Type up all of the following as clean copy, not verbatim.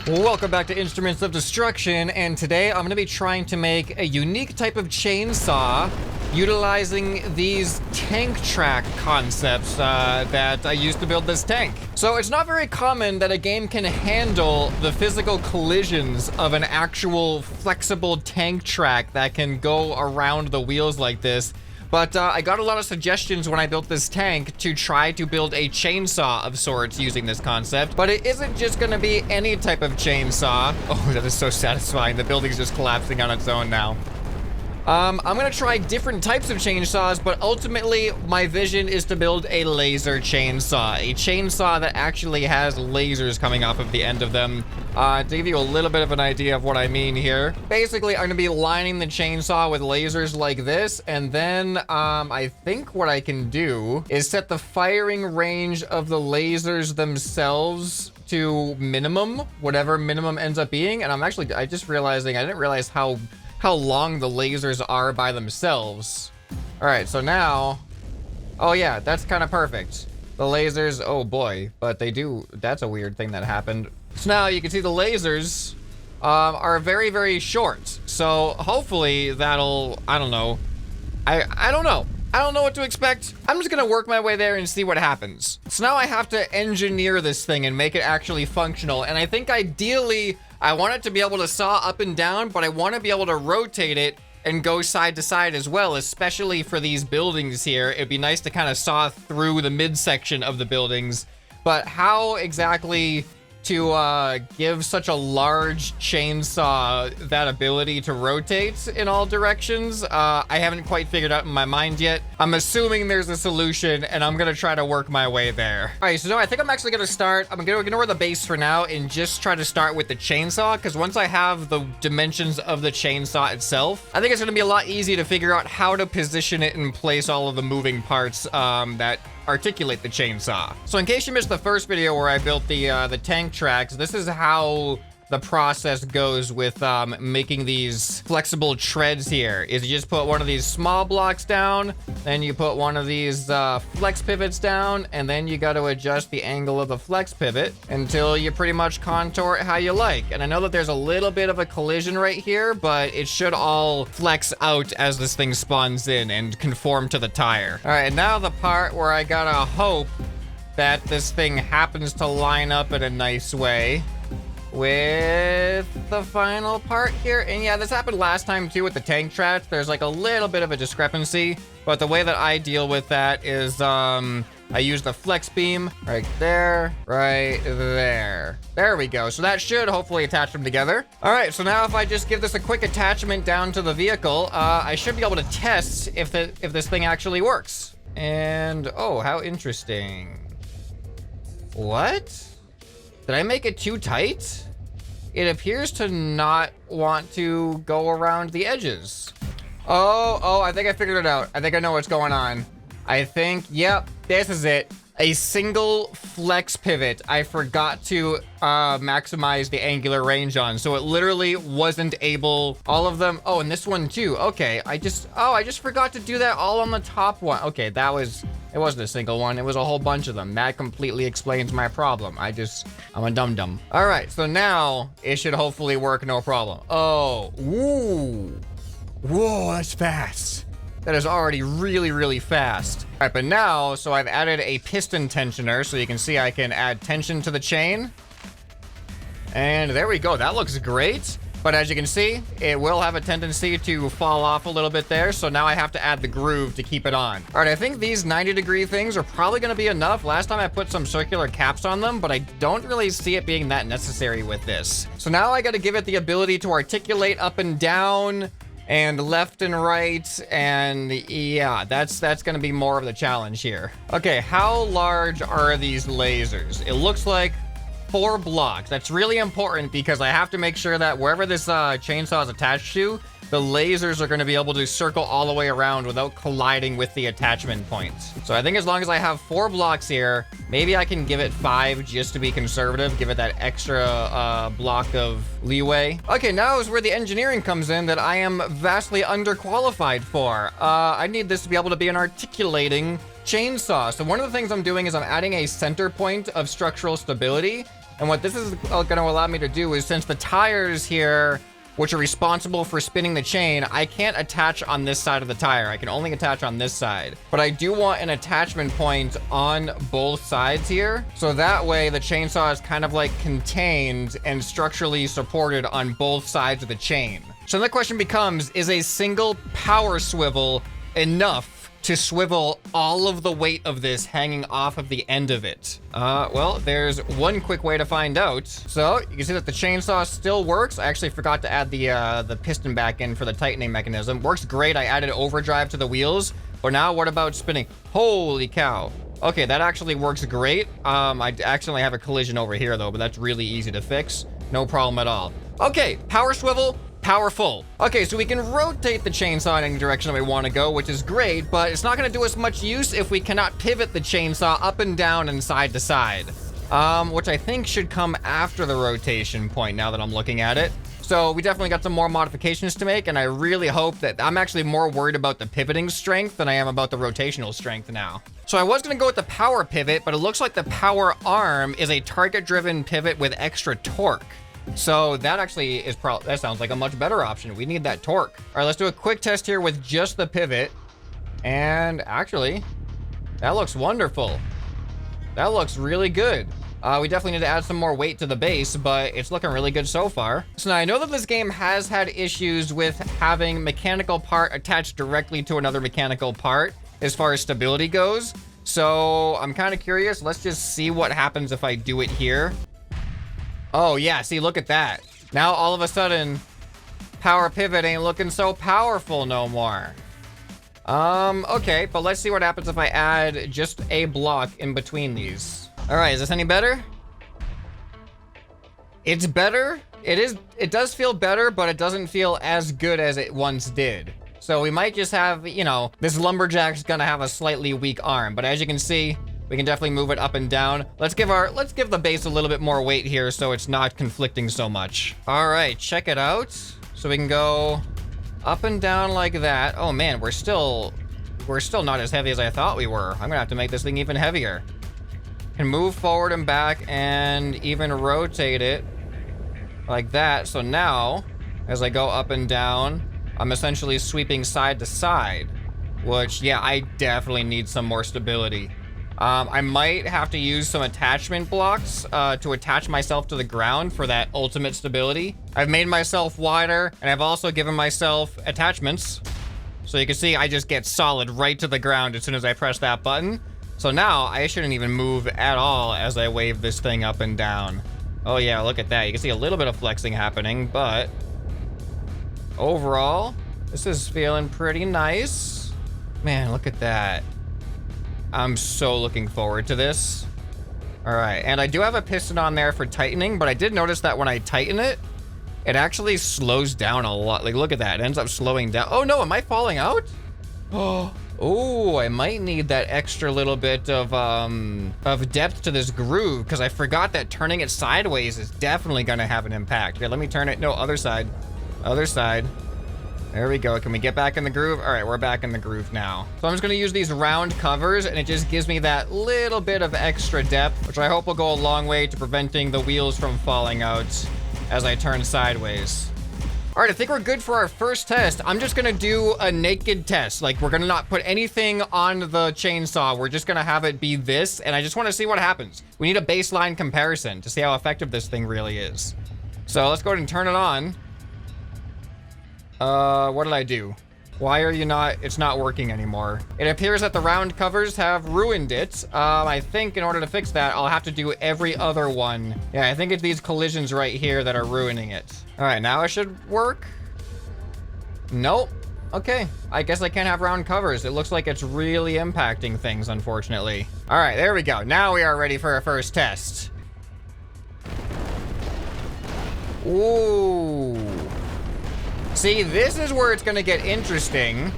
Welcome back to Instruments of Destruction, and today I'm going to be trying to make a unique type of chainsaw utilizing these tank track concepts that I used to build this tank. So it's not very common that a game can handle the physical collisions of an actual flexible tank track that can go around the wheels like this. But I got a lot of suggestions when I built this tank to try to build a chainsaw of sorts using this concept. But it isn't just gonna be any type of chainsaw. Oh, that is so satisfying. The building's just collapsing on its own now. I'm gonna try different types of chainsaws, but ultimately my vision is to build a laser chainsaw. A chainsaw that actually has lasers coming off of the end of them. To give you a little bit of an idea of what I mean here. Basically, I'm gonna be lining the chainsaw with lasers like this, and then I think what I can do is set the firing range of the lasers themselves to minimum, whatever minimum ends up being. And I just realizing, I didn't realize how long the lasers are by themselves. All right, so now, oh yeah, that's kind of perfect. The lasers, oh boy, but they do, that's a weird thing that happened. So now you can see the lasers are very, very short. So hopefully that'll, I don't know. I don't know. I don't know what to expect. I'm just gonna work my way there and see what happens. So now I have to engineer this thing and make it actually functional. And I think ideally, I want it to be able to saw up and down, but I want to be able to rotate it and go side to side as well, especially for these buildings here. It'd be nice to kind of saw through the midsection of the buildings. But how exactly to give such a large chainsaw that ability to rotate in all directions, I haven't quite figured out in my mind yet. I'm assuming there's a solution, and I'm gonna try to work my way there. All right, so no, I think I'm actually gonna start. I'm gonna ignore the base for now and just try to start with the chainsaw, because once I have the dimensions of the chainsaw itself, I think it's gonna be a lot easier to figure out how to position it and place all of the moving parts that articulate the chainsaw. So in case you missed the first video where I built the tank tracks, this is how the process goes with making these flexible treads here. Is you just put one of these small blocks down, then you put one of these flex pivots down, and then you got to adjust the angle of the flex pivot until you pretty much contour it how you like. And I know that there's a little bit of a collision right here, but it should all flex out as this thing spawns in and conform to the tire. All right, now the part where I gotta hope that this thing happens to line up in a nice way with the final part here. And yeah, this happened last time too with the tank tracks. There's like a little bit of a discrepancy, but the way that I deal with that is I use the flex beam right there, right there. There we go. So that should hopefully attach them together. All right, so now if I just give this a quick attachment down to the vehicle, I should be able to test if this thing actually works. And oh, how interesting. What? Did I make it too tight? It appears to not want to go around the edges. Oh, I think I figured it out. I think I know what's going on. I think, yep, this is it. A single flex pivot I forgot to maximize the angular range on. So it literally wasn't able, all of them. Oh, and this one too. Okay, I just forgot to do that all on the top one. Okay, it wasn't a single one. It was a whole bunch of them. That completely explains my problem. I'm a dum-dum. All right, so now it should hopefully work no problem. Oh, woo. Whoa, that's fast. That is already really, really fast. All right, but now, so I've added a piston tensioner, so you can see I can add tension to the chain. And there we go, that looks great. But as you can see, it will have a tendency to fall off a little bit there, so now I have to add the groove to keep it on. All right, I think these 90-degree things are probably gonna be enough. Last time I put some circular caps on them, but I don't really see it being that necessary with this. So now I gotta give it the ability to articulate up and down, and left and right, and yeah, that's gonna be more of the challenge here. Okay, how large are these lasers? It looks like 4 blocks. That's really important because I have to make sure that wherever this chainsaw is attached to, the lasers are going to be able to circle all the way around without colliding with the attachment points. So I think as long as I have 4 blocks here, maybe I can give it 5 just to be conservative, give it that extra block of leeway. Okay, now is where the engineering comes in that I am vastly underqualified for. I need this to be able to be an articulating chainsaw. So one of the things I'm doing is I'm adding a center point of structural stability And what this is gonna allow me to do is, since the tires here, which are responsible for spinning the chain, I can't attach on this side of the tire. I can only attach on this side. But I do want an attachment point on both sides here. So that way the chainsaw is kind of like contained and structurally supported on both sides of the chain. So the question becomes, is a single power swivel enough to swivel all of the weight of this hanging off of the end of it? Well, there's one quick way to find out. So you can see that the chainsaw still works. I actually forgot to add the piston back in for the tightening mechanism. Works great. I added overdrive to the wheels. But now what about spinning? Holy cow. Okay, that actually works great. I actually have a collision over here though, but that's really easy to fix. No problem at all. Okay, power swivel. Powerful. Okay, so we can rotate the chainsaw in any direction that we want to go, which is great, but it's not going to do us much use if we cannot pivot the chainsaw up and down and side to side, which I think should come after the rotation point now that I'm looking at it. So we definitely got some more modifications to make, and I really hope that I'm actually more worried about the pivoting strength than I am about the rotational strength now. So I was going to go with the power pivot, but it looks like the power arm is a target-driven pivot with extra torque. So that actually is that sounds like a much better option. We need that torque. All right, let's do a quick test here with just the pivot. And actually, that looks wonderful. That looks really good. We definitely need to add some more weight to the base, but it's looking really good so far. So now I know that this game has had issues with having mechanical part attached directly to another mechanical part as far as stability goes. So I'm kind of curious. Let's just see what happens if I do it here. Oh yeah, see, look at that. Now all of a sudden, power pivot ain't looking so powerful no more. Okay, but let's see what happens if I add just a block in between these. All right, is this any better? It's better. It does feel better, but it doesn't feel as good as it once did. So we might just have, you know, this lumberjack's gonna have a slightly weak arm, but as you can see, we can definitely move it up and down. Let's give the base a little bit more weight here so it's not conflicting so much. All right, check it out. So we can go up and down like that. Oh man, we're still not as heavy as I thought we were. I'm gonna have to make this thing even heavier. Can move forward and back and even rotate it like that. So now, as I go up and down, I'm essentially sweeping side to side, which, yeah, I definitely need some more stability. I might have to use some attachment blocks to attach myself to the ground for that ultimate stability. I've made myself wider, and I've also given myself attachments. So you can see I just get solid right to the ground as soon as I press that button. So now I shouldn't even move at all as I wave this thing up and down. Oh yeah, look at that. You can see a little bit of flexing happening, but overall, this is feeling pretty nice. Man, look at that. I'm so looking forward to this. All right, and I do have a piston on there for tightening, but I did notice that when I tighten it, it actually slows down a lot. Like, look at that, it ends up slowing down. Oh no, am I falling out? Oh, I might need that extra little bit of depth to this groove, because I forgot that turning it sideways is definitely gonna have an impact. Okay, let me turn it, no, other side. Other side. There we go. Can we get back in the groove? All right, we're back in the groove now. So I'm just going to use these round covers, and it just gives me that little bit of extra depth, which I hope will go a long way to preventing the wheels from falling out as I turn sideways. All right, I think we're good for our first test. I'm just going to do a naked test. Like, we're going to not put anything on the chainsaw. We're just going to have it be this, and I just want to see what happens. We need a baseline comparison to see how effective this thing really is. So let's go ahead and turn it on. What did I do? Why are you not, it's not working anymore. It appears that the round covers have ruined it. I think in order to fix that, I'll have to do every other one. Yeah, I think it's these collisions right here that are ruining it. All right, now it should work. Nope. Okay, I guess I can't have round covers. It looks like it's really impacting things, unfortunately. All right, there we go. Now we are ready for our first test. Ooh. See, this is where it's gonna get interesting,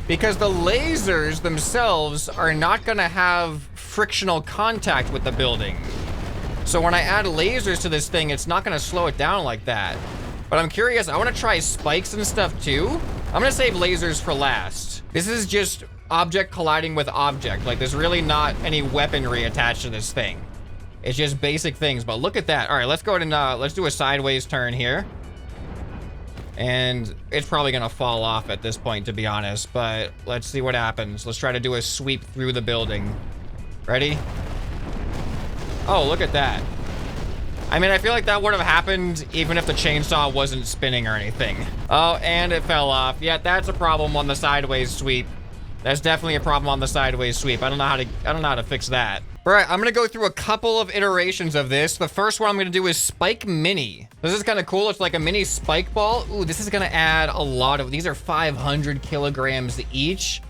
because the lasers themselves are not gonna have frictional contact with the building. So when I add lasers to this thing, it's not gonna slow it down like that. But I'm curious, I wanna try spikes and stuff too. I'm gonna save lasers for last. This is just object colliding with object. Like, there's really not any weaponry attached to this thing. It's just basic things, but look at that. All right, let's go ahead and let's do a sideways turn here. And it's probably gonna fall off at this point, to be honest, but let's see what happens. Let's try to do a sweep through the building. Ready? Oh, look at that. I mean, I feel like that would have happened even if the chainsaw wasn't spinning or anything. Oh, and it fell off. Yeah, that's a problem on the sideways sweep. That's definitely a problem on the sideways sweep. I don't know how to fix that. All right, I'm gonna go through a couple of iterations of this. The first one I'm gonna do is Spike Mini. This is kind of cool. It's like a mini spike ball. Ooh, this is gonna add a lot of, these are 500 kilograms each.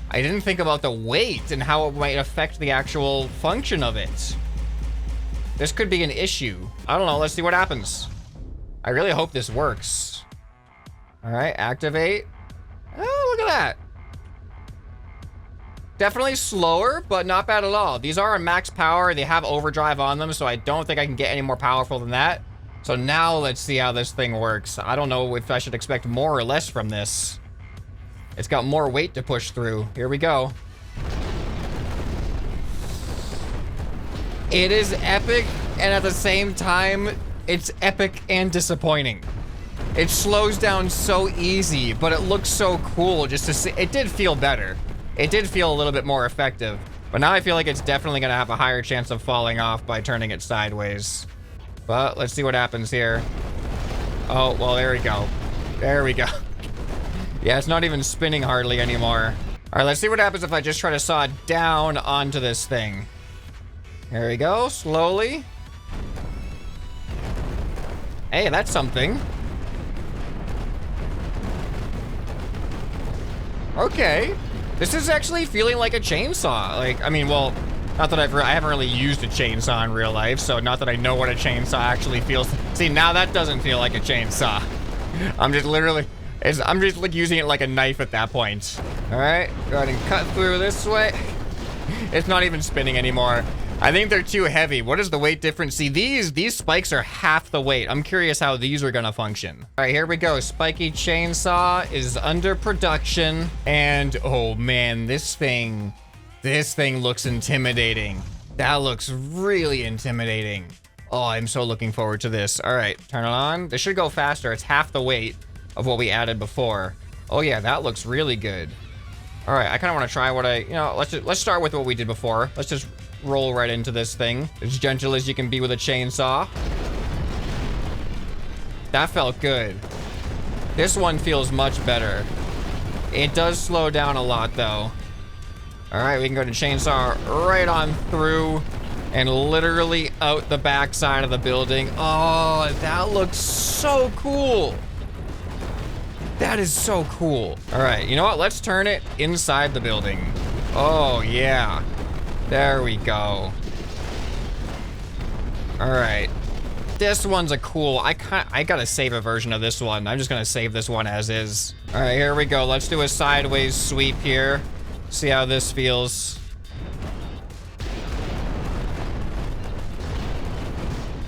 I didn't think about the weight and how it might affect the actual function of it. This could be an issue. I don't know, let's see what happens. I really hope this works. All right, activate. Oh, look at that. Definitely slower, but not bad at all. These are on max power. They have overdrive on them, so I don't think I can get any more powerful than that. So now let's see how this thing works. I don't know if I should expect more or less from this. It's got more weight to push through. Here we go. It is epic, and at the same time, it's epic and disappointing. It slows down so easy, but it looks so cool just to see. It did feel better. It did feel a little bit more effective, but now I feel like it's definitely gonna have a higher chance of falling off by turning it sideways. But let's see what happens here. Oh, well, there we go. There we go. Yeah, it's not even spinning hardly anymore. All right, let's see what happens if I just try to saw down onto this thing. Here we go, slowly. Hey, that's something. Okay. This is actually feeling like a chainsaw. Like, I mean, well, not that I haven't really used a chainsaw in real life, so not that I know what a chainsaw actually feels. See, now that doesn't feel like a chainsaw. I'm just literally, I'm just like using it like a knife at that point. All right, go ahead and cut through this way. It's not even spinning anymore. I think they're too heavy. What is the weight difference? See, these spikes are half the weight. I'm curious how these are gonna function. All right, here we go. Spiky chainsaw is under production. And oh man, this thing looks intimidating. That looks really intimidating. Oh, I'm so looking forward to this. All right, turn it on. This should go faster. It's half the weight of what we added before. Oh yeah, that looks really good. All right, I kind of want to try what let's start with what we did before. Let's just roll right into this thing. As gentle as you can be with a chainsaw. That felt good. This one feels much better. It does slow down a lot though. All right, we can go to chainsaw right on through and literally out the back side of the building. Oh, that looks so cool. That is so cool. All right, you know what? Let's turn it inside the building. Oh yeah. There we go. All right. This one's a cool, I gotta save a version of this one. I'm just gonna save this one as is. All right, here we go. Let's do a sideways sweep here. See how this feels.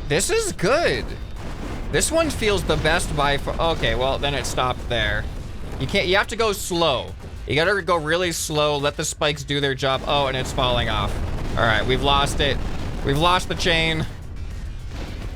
This is good. This one feels the best by far. Okay, well, then it stopped there. You have to go slow. You gotta go really slow, let the spikes do their job. Oh, and it's falling off. All right, we've lost it. We've lost the chain.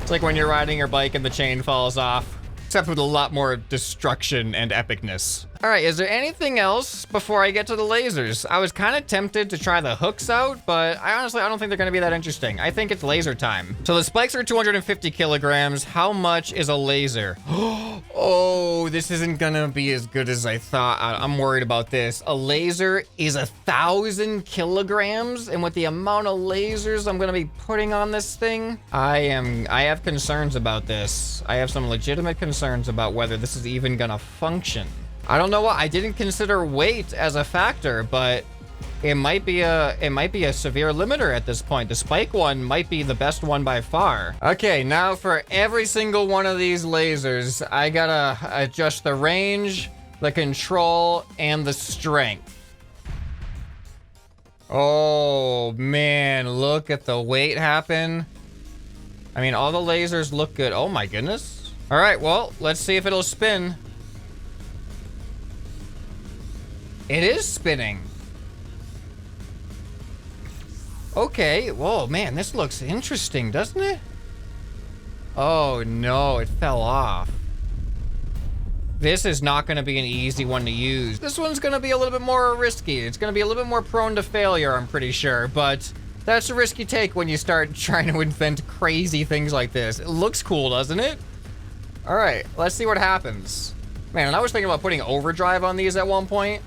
It's like when you're riding your bike and the chain falls off, except with a lot more destruction and epicness. All right, is there anything else before I get to the lasers? I was kind of tempted to try the hooks out, but I don't think they're gonna be that interesting. I think it's laser time. So the spikes are 250 kilograms. How much is a laser? Oh, this isn't gonna be as good as I thought. I'm worried about this. A laser is 1,000 kilograms, and with the amount of lasers I'm gonna be putting on this thing, I have concerns about this. I have some legitimate concerns about whether this is even gonna function. I don't know what, I didn't consider weight as a factor, but it might be a severe limiter at this point. The spike one might be the best one by far. Okay, now for every single one of these lasers, I gotta adjust the range, the control, and the strength. Oh man, look at the weight happen. I mean, all the lasers look good. Oh my goodness. All right, well, let's see if it'll spin. It is spinning. Okay, whoa, man, this looks interesting, doesn't it? Oh no, it fell off. This is not gonna be an easy one to use. This one's gonna be a little bit more risky. It's gonna be a little bit more prone to failure, I'm pretty sure, but that's a risky take when you start trying to invent crazy things like this. It looks cool, doesn't it? All right, let's see what happens. Man, and I was thinking about putting overdrive on these at one point.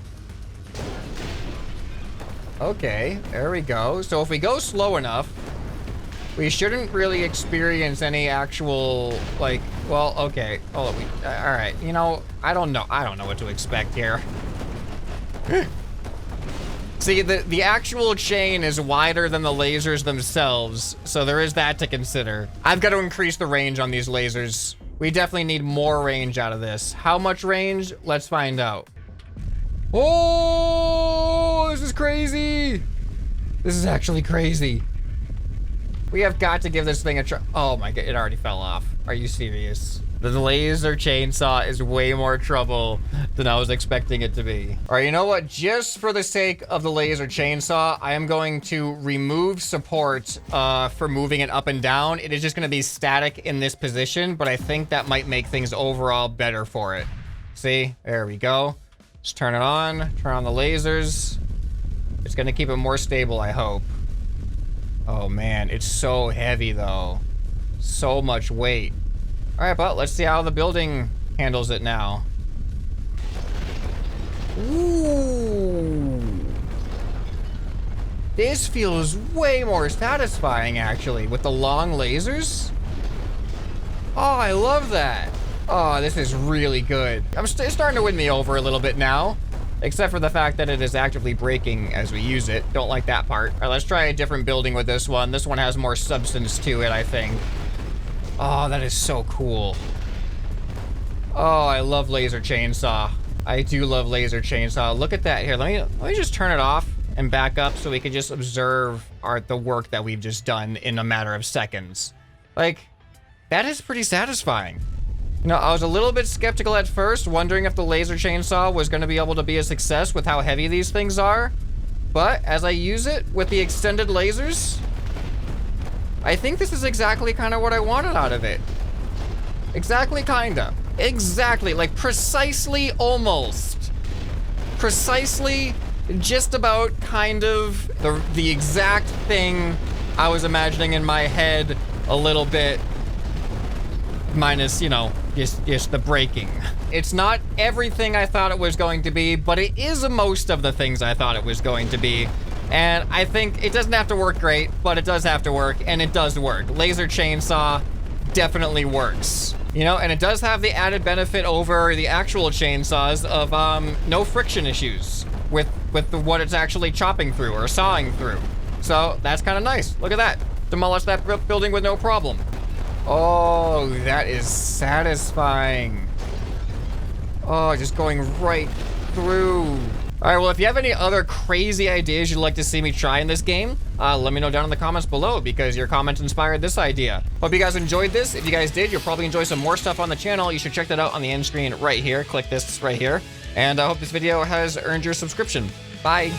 Okay, there we go. So if we go slow enough, we shouldn't really experience any actual, like, well, okay. Oh, all right, you know, I don't know what to expect here. See, the actual chain is wider than the lasers themselves, so there is that to consider. I've got to increase the range on these lasers. We definitely need more range out of this. How much range? Let's find out. Oh, this is crazy. This is actually crazy. We have got to give this thing a try. Oh my God, it already fell off. Are you serious? The laser chainsaw is way more trouble than I was expecting it to be. All right, you know what? Just for the sake of the laser chainsaw, I am going to remove support for moving it up and down. It is just gonna be static in this position, but I think that might make things overall better for it. See, there we go. Just turn it on, turn on the lasers. It's gonna keep it more stable, I hope. Oh man, it's so heavy though. So much weight. All right, but let's see how the building handles it now. Ooh. This feels way more satisfying actually with the long lasers. Oh, I love that. Oh, this is really good. It's starting to win me over a little bit now. Except for the fact that it is actively braking as we use it. Don't like that part. All right, let's try a different building with this one. This one has more substance to it, I think. Oh, that is so cool. Oh, I love laser chainsaw. I do love laser chainsaw. Look at that here. Let me just turn it off and back up so we can just observe the work that we've just done in a matter of seconds. Like, that is pretty satisfying. You know, I was a little bit skeptical at first, wondering if the laser chainsaw was going to be able to be a success with how heavy these things are. But as I use it with the extended lasers, I think this is exactly kind of what I wanted out of it. Exactly, kinda. Exactly, like precisely, almost. Precisely, just about, kind of, the exact thing I was imagining in my head a little bit. Minus, you know, just the braking. It's not everything I thought it was going to be, but it is most of the things I thought it was going to be. And I think it doesn't have to work great, but it does have to work, and it does work. Laser chainsaw definitely works. You know, and it does have the added benefit over the actual chainsaws of no friction issues with what it's actually chopping through or sawing through. So that's kind of nice. Look at that. Demolish that building with no problem. Oh, that is satisfying. Oh, just going right through. All right, well, if you have any other crazy ideas you'd like to see me try in this game, let me know down in the comments below because your comments inspired this idea. Hope you guys enjoyed this. If you guys did, you'll probably enjoy some more stuff on the channel. You should check that out on the end screen right here. Click this right here. And I hope this video has earned your subscription. Bye.